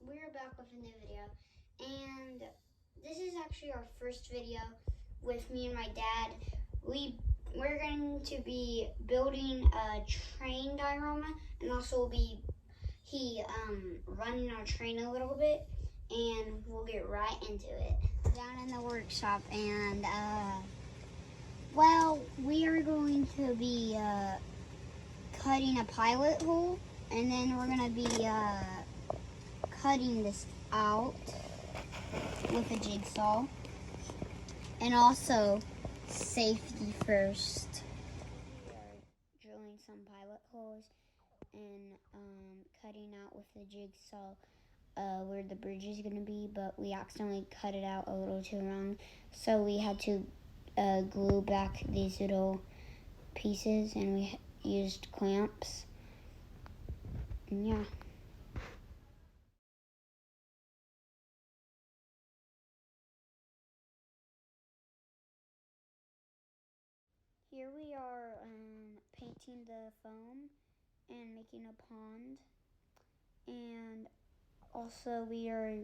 we're back with a new video, and this is actually our first video with me and my dad. We're going to be building a train diorama, and also running our train a little bit, and we'll get right into it. Down in the workshop, and well, we are going to be cutting a pilot hole, and then we're going to be cutting this out with a jigsaw. And also, safety first. We are drilling some pilot holes and cutting out with the jigsaw where the bridge is going to be, but we accidentally cut it out a little too wrong, so we had to glue back these little pieces, and we used clamps. And yeah. Here we are painting the foam and making a pond, and also we are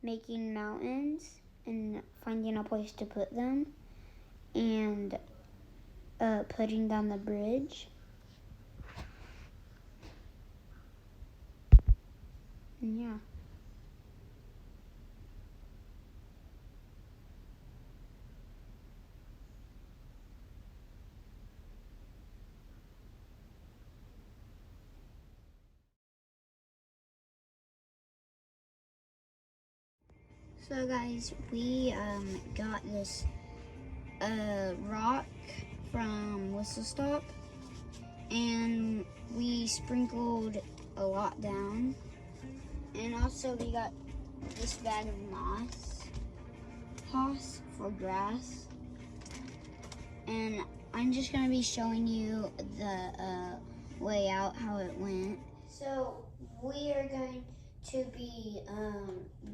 making mountains and finding a place to put them, and putting down the bridge. And yeah. So guys, we got this rock from Whistle Stop, and we sprinkled a lot down, and also we got this bag of moss for grass, and I'm just gonna be showing you the way out, how it went. So we are going to be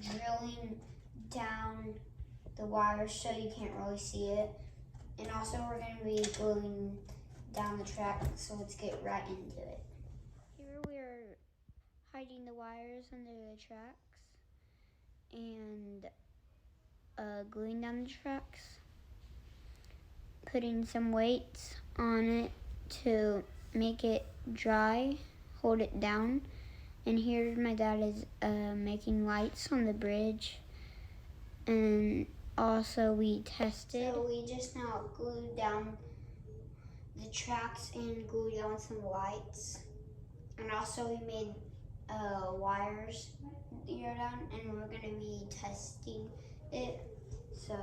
drilling down the wires so you can't really see it, and also we're going to be gluing down the track, so let's get right into it. Here we are hiding the wires under the tracks and gluing down the tracks, putting some weights on it to make it dry, hold it down. And here my dad is making lights on the bridge, and also we tested. So we just now glued down the tracks and glued down some lights, and also we made wires here down, and we're going to be testing it. So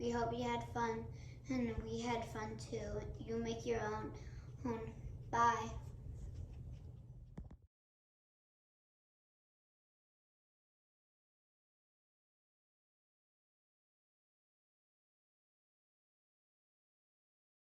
we hope you had fun, and we had fun too. You make your own. Bye.